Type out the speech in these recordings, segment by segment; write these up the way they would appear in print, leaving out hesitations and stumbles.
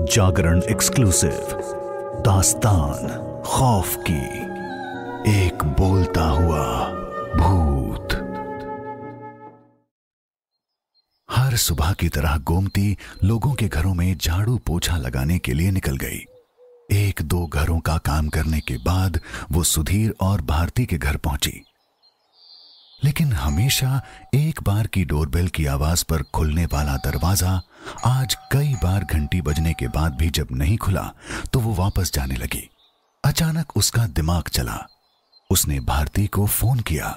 जागरण exclusive दास्तान खौफ की, एक बोलता हुआ भूत। हर सुबह की तरह गोमती लोगों के घरों में झाड़ू पोछा लगाने के लिए निकल गई। एक दो घरों का काम करने के बाद वो सुधीर और भारती के घर पहुंची, लेकिन हमेशा एक बार की डोरबेल की आवाज पर खुलने वाला दरवाजा आज कई बार घंटी बजने के बाद भी जब नहीं खुला तो वो वापस जाने लगी। अचानक उसका दिमाग चला। उसने भारती को फोन किया।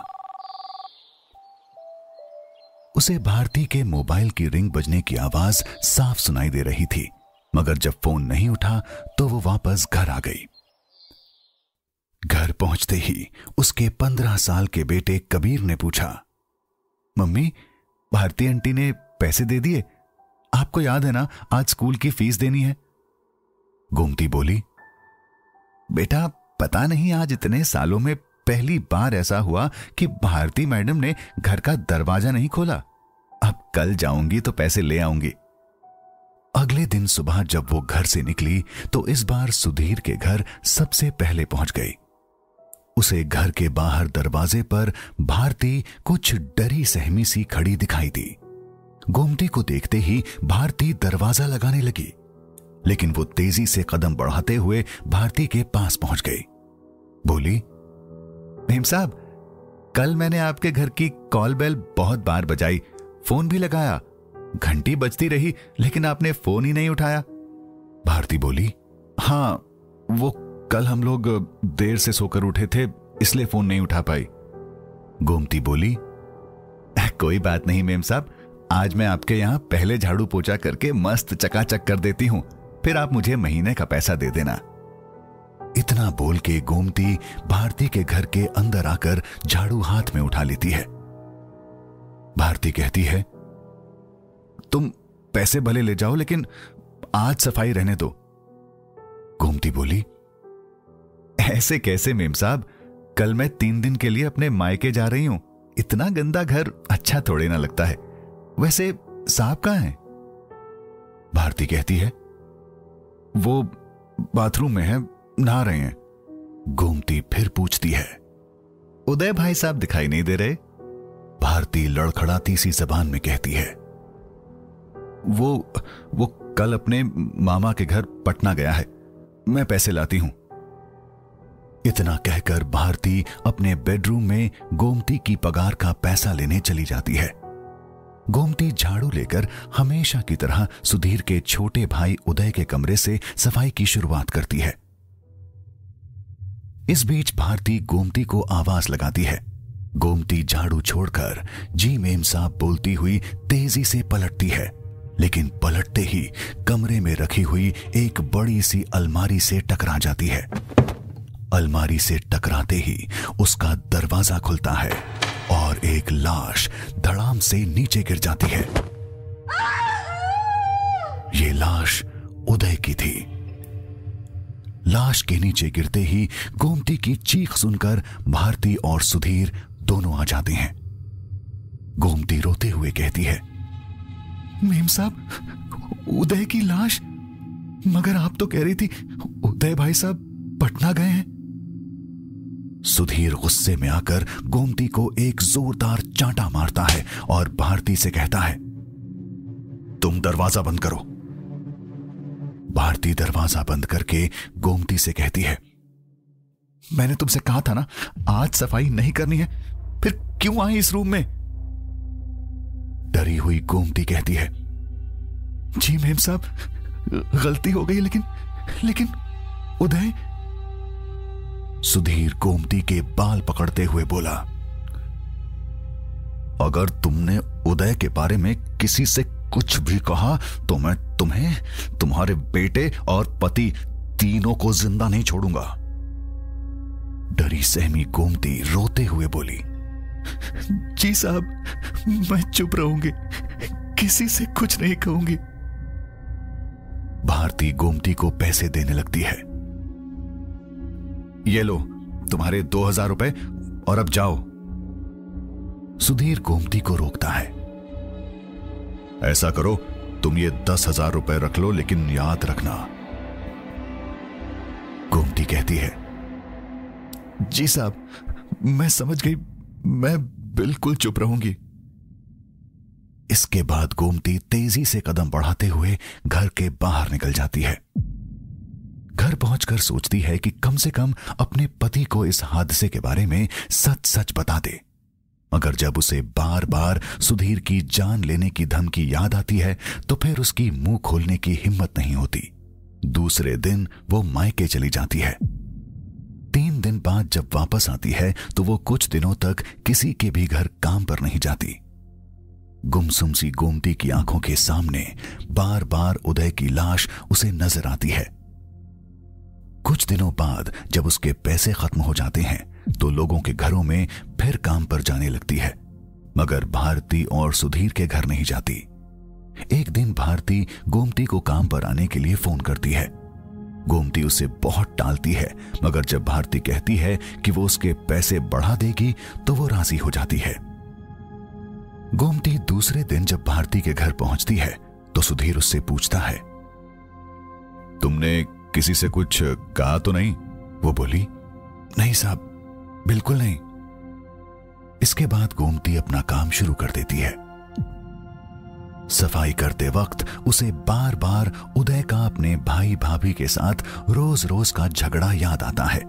उसे भारती के मोबाइल की रिंग बजने की आवाज साफ सुनाई दे रही थी, मगर जब फोन नहीं उठा तो वो वापस घर आ गई। घर पहुंचते ही उसके 15 साल के बेटे कबीर ने पूछा, मम्मी, भारती आंटी ने पैसे दे दिए? आपको याद है ना, आज स्कूल की फीस देनी है। गोमती बोली, बेटा पता नहीं, आज इतने सालों में पहली बार ऐसा हुआ कि भारती मैडम ने घर का दरवाजा नहीं खोला। अब कल जाऊंगी तो पैसे ले आऊंगी। अगले दिन सुबह जब वो घर से निकली तो इस बार सुधीर के घर सबसे पहले पहुंच गई। उसे घर के बाहर दरवाजे पर भारती कुछ डरी सहमी सी खड़ी दिखाई दी। गोमती को देखते ही भारती दरवाजा लगाने लगी, लेकिन वो तेजी से कदम बढ़ाते हुए भारती के पास पहुंच गई। बोली, मेम साहब, कल मैंने आपके घर की कॉल बेल बहुत बार बजाई, फोन भी लगाया, घंटी बजती रही, लेकिन आपने फोन ही नहीं उठाया। भारती बोली, हाँ, वो कल हम लोग देर से सोकर उठे थे, इसलिए फोन नहीं उठा पाई। गोमती बोली, कोई बात नहीं मेम साहब, आज मैं आपके यहां पहले झाड़ू पोछा करके मस्त चकाचक कर देती हूं, फिर आप मुझे महीने का पैसा दे देना। इतना बोल के गोमती भारती के घर के अंदर आकर झाड़ू हाथ में उठा लेती है। भारती कहती है, तुम पैसे भले ले जाओ, लेकिन आज सफाई रहने दो। गोमती बोली, ऐसे कैसे मेम साहब, कल मैं 3 दिन के लिए अपने मायके जा रही हूं, इतना गंदा घर अच्छा थोड़े ना लगता है। वैसे साहब कहां है? भारती कहती है, वो बाथरूम में है, नहा रहे हैं। गोमती फिर पूछती है, उदय भाई साहब दिखाई नहीं दे रहे? भारती लड़खड़ाती सी जबान में कहती है, वो कल अपने मामा के घर पटना गया है, मैं पैसे लाती हूं। इतना कहकर भारती अपने बेडरूम में गोमती की पगार का पैसा लेने चली जाती है। गोमती झाड़ू लेकर हमेशा की तरह सुधीर के छोटे भाई उदय के कमरे से सफाई की शुरुआत करती है। इस बीच भारती गोमती को आवाज लगाती है। गोमती झाड़ू छोड़कर जी मेम साहब बोलती हुई तेजी से पलटती है, लेकिन पलटते ही कमरे में रखी हुई एक बड़ी सी अलमारी से टकरा जाती है। अलमारी से टकराते ही उसका दरवाजा खुलता है और एक लाश धड़ाम से नीचे गिर जाती है। ये लाश उदय की थी। लाश के नीचे गिरते ही गोमती की चीख सुनकर भारती और सुधीर दोनों आ जाते हैं। गोमती रोते हुए कहती है, मेम साहब, उदय की लाश? मगर आप तो कह रही थी उदय भाई साहब पटना गए हैं। सुधीर गुस्से में आकर गोमती को एक जोरदार चांटा मारता है और भारती से कहता है, तुम दरवाजा बंद करो। भारती दरवाजा बंद करके गोमती से कहती है, मैंने तुमसे कहा था ना, आज सफाई नहीं करनी है, फिर क्यों आई इस रूम में? डरी हुई गोमती कहती है, जी मेम साहब, गलती हो गई, लेकिन उदय। सुधीर गोमती के बाल पकड़ते हुए बोला, अगर तुमने उदय के बारे में किसी से कुछ भी कहा तो मैं तुम्हें, तुम्हारे बेटे और पति तीनों को जिंदा नहीं छोड़ूंगा। डरी सहमी गोमती रोते हुए बोली, जी साहब, मैं चुप रहूंगी, किसी से कुछ नहीं कहूंगी। भारती गोमती को पैसे देने लगती है। ये लो तुम्हारे 2000 रुपए, और अब जाओ। सुधीर गोमती को रोकता है, ऐसा करो तुम ये 10,000 रुपए रख लो, लेकिन याद रखना। गोमती कहती है, जी साहब, मैं समझ गई, मैं बिल्कुल चुप रहूंगी। इसके बाद गोमती तेजी से कदम बढ़ाते हुए घर के बाहर निकल जाती है। घर पहुंचकर सोचती है कि कम से कम अपने पति को इस हादसे के बारे में सच सच बता दे। मगर जब उसे बार बार सुधीर की जान लेने की धमकी याद आती है तो फिर उसकी मुंह खोलने की हिम्मत नहीं होती। दूसरे दिन वो मायके चली जाती है। 3 दिन बाद जब वापस आती है तो वो कुछ दिनों तक किसी के भी घर काम पर नहीं जाती। गुमसुम सी गोमती की आंखों के सामने बार बार उदय की लाश उसे नजर आती है। कुछ दिनों बाद जब उसके पैसे खत्म हो जाते हैं तो लोगों के घरों में फिर काम पर जाने लगती है, मगर भारती और सुधीर के घर नहीं जाती। एक दिन भारती गोमती को काम पर आने के लिए फोन करती है। गोमती उसे बहुत टालती है, मगर जब भारती कहती है कि वो उसके पैसे बढ़ा देगी तो वो राजी हो जाती है। गोमती दूसरे दिन जब भारती के घर पहुंचती है तो सुधीर उससे पूछता है, तुमने किसी से कुछ कहा तो नहीं? वो बोली, नहीं साहब, बिल्कुल नहीं। इसके बाद गोमती अपना काम शुरू कर देती है। सफाई करते वक्त उसे बार बार उदय का अपने भाई भाभी के साथ रोज रोज का झगड़ा याद आता है।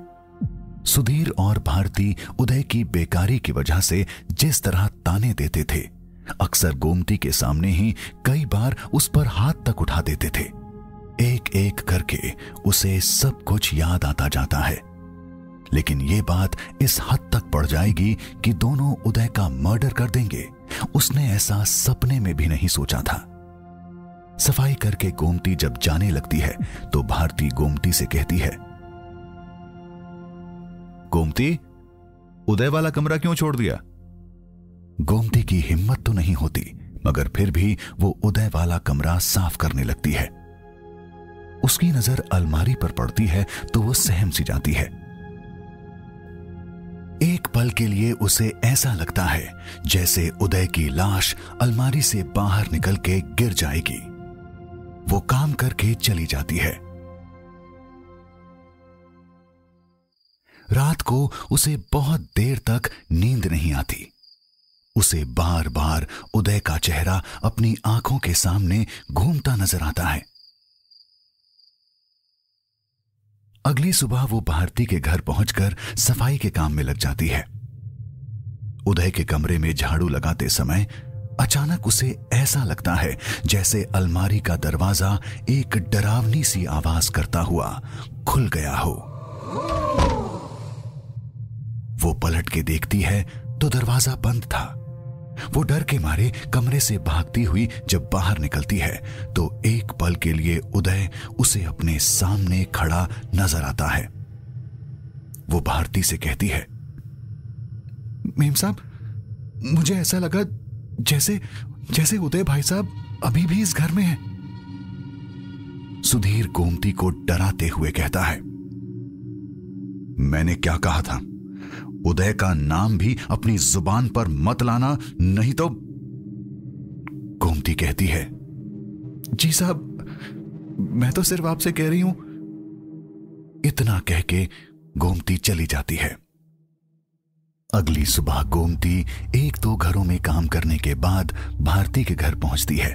सुधीर और भारती उदय की बेकारी की वजह से जिस तरह ताने देते थे, अक्सर गोमती के सामने ही कई बार उस पर हाथ तक उठा देते थे। एक एक करके उसे सब कुछ याद आता जाता है। लेकिन यह बात इस हद तक बढ़ जाएगी कि दोनों उदय का मर्डर कर देंगे, उसने ऐसा सपने में भी नहीं सोचा था। सफाई करके गोमती जब जाने लगती है तो भारती गोमती से कहती है, गोमती, उदय वाला कमरा क्यों छोड़ दिया? गोमती की हिम्मत तो नहीं होती, मगर फिर भी वो उदय वाला कमरा साफ करने लगती है। उसकी नजर अलमारी पर पड़ती है तो वो सहम सी जाती है। एक पल के लिए उसे ऐसा लगता है जैसे उदय की लाश अलमारी से बाहर निकल के गिर जाएगी। वो काम करके चली जाती है। रात को उसे बहुत देर तक नींद नहीं आती। उसे बार बार उदय का चेहरा अपनी आंखों के सामने घूमता नजर आता है। अगली सुबह वो भारती के घर पहुंचकर सफाई के काम में लग जाती है। उदय के कमरे में झाड़ू लगाते समय अचानक उसे ऐसा लगता है जैसे अलमारी का दरवाजा एक डरावनी सी आवाज करता हुआ खुल गया हो। वो पलट के देखती है तो दरवाजा बंद था। वो डर के मारे कमरे से भागती हुई जब बाहर निकलती है तो एक पल के लिए उदय उसे अपने सामने खड़ा नजर आता है। वो भारती से कहती है, मेम साहब, मुझे ऐसा लगा जैसे उदय भाई साहब अभी भी इस घर में है। सुधीर गोमती को डराते हुए कहता है, मैंने क्या कहा था? उदय का नाम भी अपनी जुबान पर मत लाना, नहीं तो। गोमती कहती है, जी साहब, मैं तो सिर्फ आपसे कह रही हूं। इतना कह के गोमती चली जाती है। अगली सुबह गोमती 1-2 घरों में काम करने के बाद भारती के घर पहुंचती है।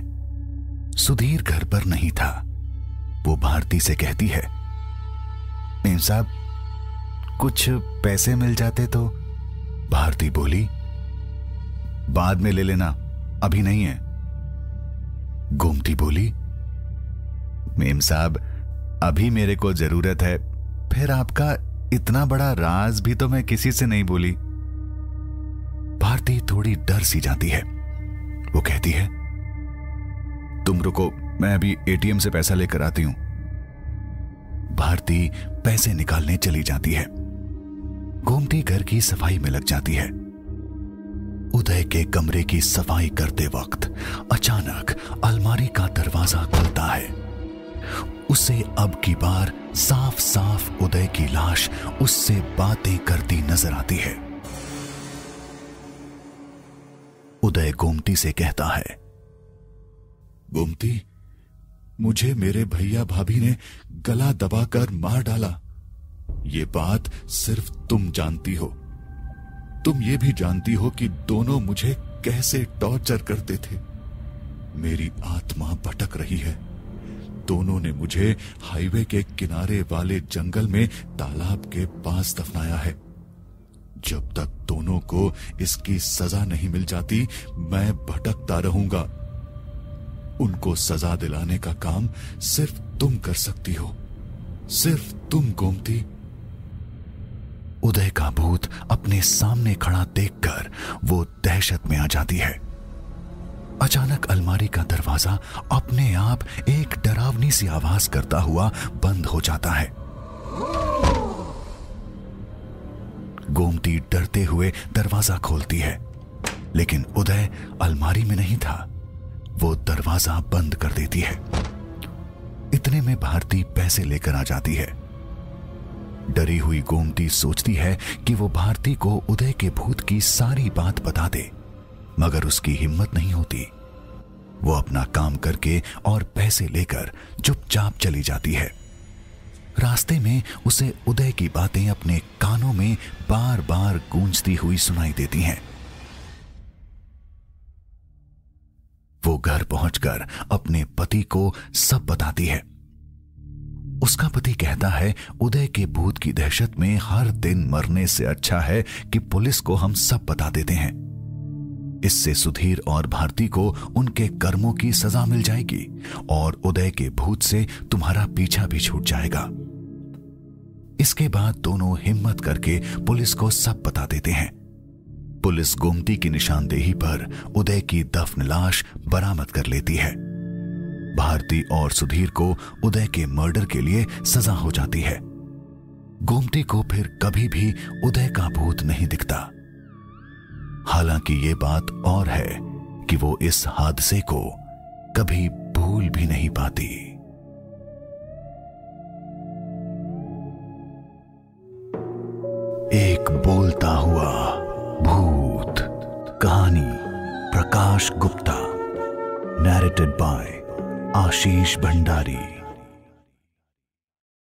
सुधीर घर पर नहीं था। वो भारती से कहती है, मेम साहब, कुछ पैसे मिल जाते तो। भारती बोली, बाद में ले लेना, अभी नहीं है। गोमती बोली, मेम साहब, अभी मेरे को जरूरत है, फिर आपका इतना बड़ा राज भी तो मैं किसी से नहीं बोली। भारती थोड़ी डर सी जाती है। वो कहती है, तुम रुको, मैं अभी एटीएम से पैसा लेकर आती हूं। भारती पैसे निकालने चली जाती है। गोमती घर की सफाई में लग जाती है। उदय के कमरे की सफाई करते वक्त अचानक अलमारी का दरवाजा खुलता है। उसे अब की बार साफ साफ उदय की लाश उससे बातें करती नजर आती है। उदय गोमती से कहता है, गोमती, मुझे मेरे भैया भाभी ने गला दबाकर मार डाला। ये बात सिर्फ तुम जानती हो। तुम ये भी जानती हो कि दोनों मुझे कैसे टॉर्चर करते थे। मेरी आत्मा भटक रही है। दोनों ने मुझे हाईवे के किनारे वाले जंगल में तालाब के पास दफनाया है। जब तक दोनों को इसकी सजा नहीं मिल जाती, मैं भटकता रहूंगा। उनको सजा दिलाने का काम सिर्फ तुम कर सकती हो, सिर्फ तुम गोमती। उदय का भूत अपने सामने खड़ा देखकर वो दहशत में आ जाती है। अचानक अलमारी का दरवाजा अपने आप एक डरावनी सी आवाज करता हुआ बंद हो जाता है। गोमती डरते हुए दरवाजा खोलती है, लेकिन उदय अलमारी में नहीं था। वो दरवाजा बंद कर देती है। इतने में भारती पैसे लेकर आ जाती है। डरी हुई गोमती सोचती है कि वो भारती को उदय के भूत की सारी बात बता दे, मगर उसकी हिम्मत नहीं होती। वो अपना काम करके और पैसे लेकर चुपचाप चली जाती है। रास्ते में उसे उदय की बातें अपने कानों में बार बार गूंजती हुई सुनाई देती हैं। वो घर पहुंचकर अपने पति को सब बताती है। उसका पति कहता है, उदय के भूत की दहशत में हर दिन मरने से अच्छा है कि पुलिस को हम सब बता देते हैं। इससे सुधीर और भारती को उनके कर्मों की सजा मिल जाएगी और उदय के भूत से तुम्हारा पीछा भी छूट जाएगा। इसके बाद दोनों हिम्मत करके पुलिस को सब बता देते हैं। पुलिस गोमती की निशानदेही पर उदय की दफन लाश बरामद कर लेती है। भारती और सुधीर को उदय के मर्डर के लिए सजा हो जाती है। गोमती को फिर कभी भी उदय का भूत नहीं दिखता। हालांकि ये बात और है कि वो इस हादसे को कभी भूल भी नहीं पाती। एक बोलता हुआ भूत। कहानी प्रकाश गुप्ता, नैरेटेड बाय आशीष भंडारी।